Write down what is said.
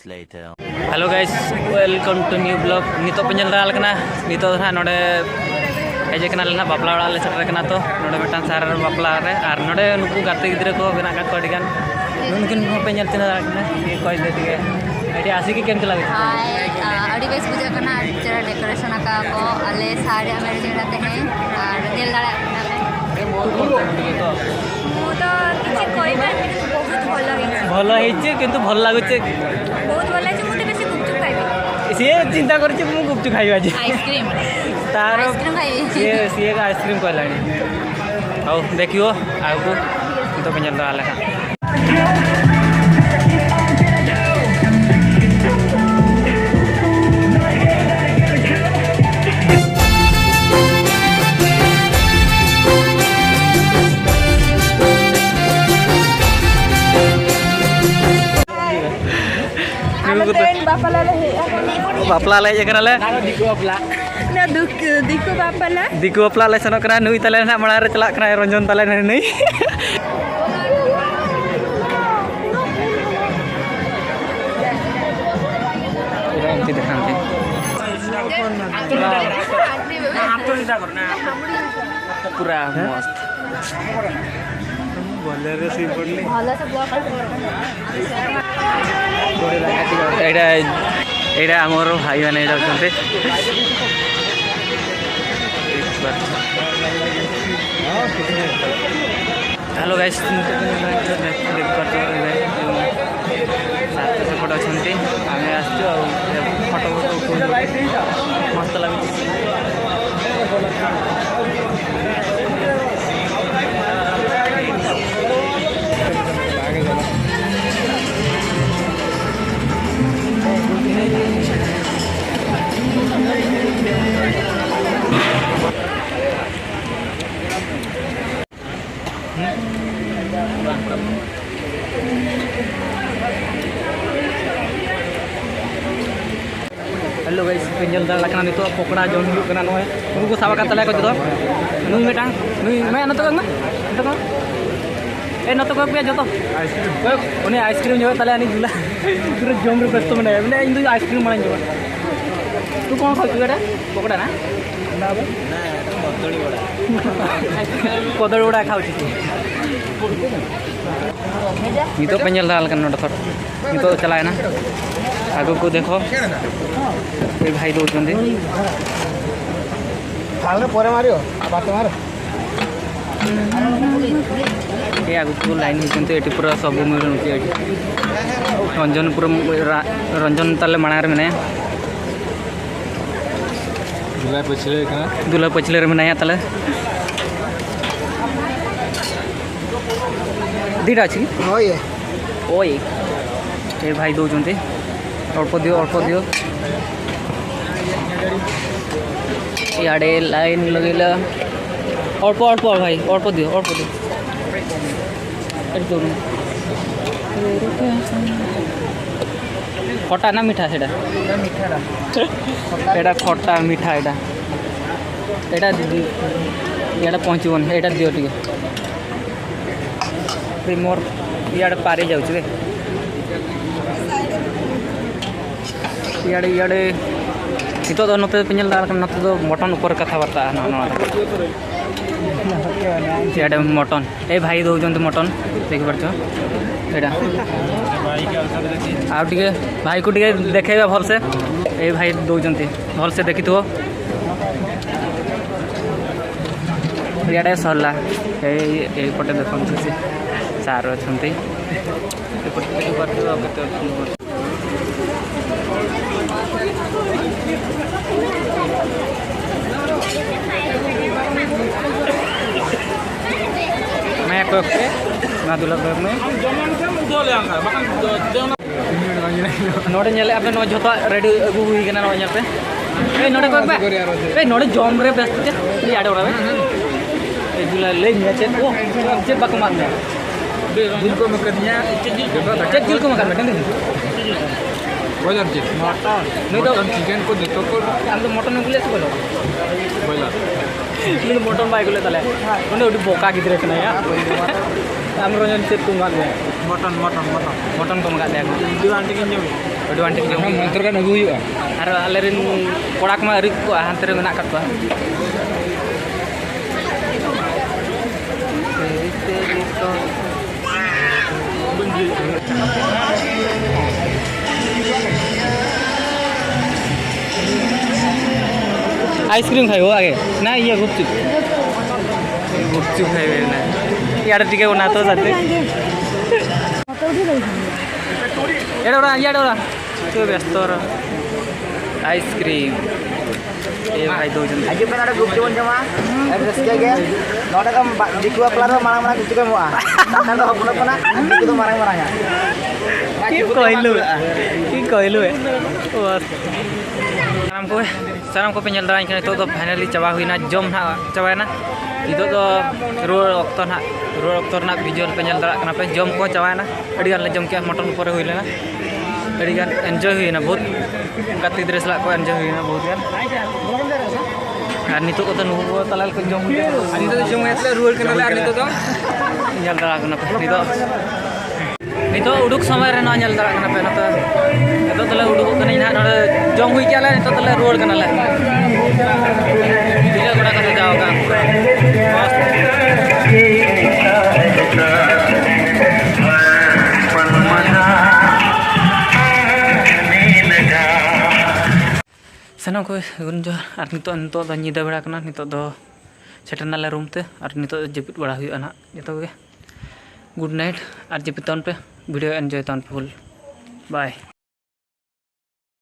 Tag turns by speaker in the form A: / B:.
A: later.
B: Hello guys welcome to new blog नितो पे चल रहा कना नितो ना नोडे हेजे कना लेना बापला वाला ले सेटर कना तो नोडे मिटान सारा बापला रे आर नोडे नुकु गाते गिद्रे को बेना का कोडी गान नुकिन को पे चल तना कना ये कोई दे दिए एडी आसी की केम चला
C: अड़ी बेस पूजा करना चरा डेकोरेशन का को अले सारे मेरे जेडाते हैं और नेल दाड़ा तो किछि कोइबा बहुत भलो
B: हेचे किंतु भल लागुचे
C: बहुत भलो है मुते बेसी गुपचुप खाइबे
B: से चिंता करछि मु गुपचुप खाइबा आज
C: आइसक्रीम
B: तार
C: आइसक्रीम खाइबे
B: ये आइसक्रीम कहलानी आओ देखियो आगु तो पे चल रहा है बापला ले जकरा ले दिको बापला
C: ना दिको बापला
B: दिको बापला ले सनो करा नुई तले ना मणा रे चला करा रंजन तले नहीं एमती देखांते पूरा मस्त बोलेरे सी पड़ली
C: भलो से ब्लॉक
B: एडा एडा हमर भाई माने जाउछन्ते हेलो गाइस देख पाते साथ सपोर्ट अछन्ते आमे आछो फोटो मस्त लागुछि हेलो गाइस पेंजल दाला कना नितो पकड़ा जोन हुयु कना नय उनको सावा का तला को जतो नुई मेटांग नुई मैं न तो ना ए न तो को पे जतो आइसक्रीम उनी आइसक्रीम जो तले आनी जुला पूरा जोम रे व्यस्त मने मैं इंदु आइसक्रीम माने जो तू कोन खाउ एटा पकड़ा ना ना बे ना कदड़ी बड़ा खाउ छी नितो पेंजल दाल कना नडो नितो चला है ना आगो को देखो ये भाई दो जंदे
D: खालने परे मारियो बात मार
B: ये आगो को लाइन ही किंतु एटी पूरा सब मिलुन के रंजन पूरा रंजन तले मणार में दुला पछले रे मनाया तले दीटा छी
D: ओए
B: ओए ये भाई दो जंदे अल्प दियो इे लाइन लगेला अल्प भाई अल्प दियो खटा ना मीठा से खटा मीठा एटा दीदी इे पहुँचबन एटा दियो टे मोर इे पारे जाऊे इे नितो नते पेंजल दाल नते तो मटन ऊपर कथा बार्ता इे मटन ए भाई दौरान मटन देख पार्छ ये भाई को देखेगा भल से ए भाई दौरान भल से देखी थो इे सरला यपटे देखते सार अच्छा मैं ना दुला में नोड़े ñale आपने नो जोता रेडी अगु हुई गना नो ñape ए नोड़े को बे ए नोड़े जॉम रे बेस्ट के ये आडे ओरा ए दुला ले nya चेत ओ चेत बाको मारने दिल को मकनिया चेत दिल को मकन बेटन
D: बॉयलर जी मटन नहीं तो चिकन को देतो को
B: हम तो मटन गुले से बोलो
D: बॉयलर
B: मटन बाई गुले तले बोका गिद्रे कना या Amro nyon chip tu mak dia.
D: Mutton.
B: Mutton ko mak dia.
D: Dua antik jom.
B: Dua antik jom.
D: Motor kan agu yuk.
B: Ar alerin korak ma rik ko hantere menak kat ko. Ice cream खाइबो आगे ना ये गुपचुप खाइबे ना यार ठीक है ना तो जाते एडोरा तो व्यस्त रहा आइसक्रीम ये भाई दो जन
A: Aja kan ada gup cuman cuma, ada sekali ya. Nada kan di dua pelar marang-marang gitu kan mua. Kan dah pernah itu marang-marangnya.
B: की कोइलू है बस साराम को पे ñel dara ñu तो फाइनली चाबा हुईना जम ना चाबायना नितो तो रुआर ऑक्टो ना विजुअल पे ñel dara कना पे जम को चाबायना अड़ी गान ले जम के मटन ऊपर हुई लेना अड़ी गान एंजॉय हुईना बहुत गाती ड्रेस ला को एंजॉय हुईना बहुत गान और नितो को तो नुबो तलाल को जम हुई
D: Ani tu jom ya rual kenal ani tu tu.
B: ñel dara कना पे नितो उडुक समय रे ना ñel dara कना पे नतो नितो तले उडुक कने ना नडे जम हुई केला नितो तले रुआर कना ले बिना बड़ा का जाओ का सनम को गुंजो और नितो द निदा बेड़ा कना नितो द सेटरनाले रूम ते और नितो जपित बड़ा हुई ना जतो के गुड नाइट और जपितन पे वीडियो एंजॉय तन फुल बाय।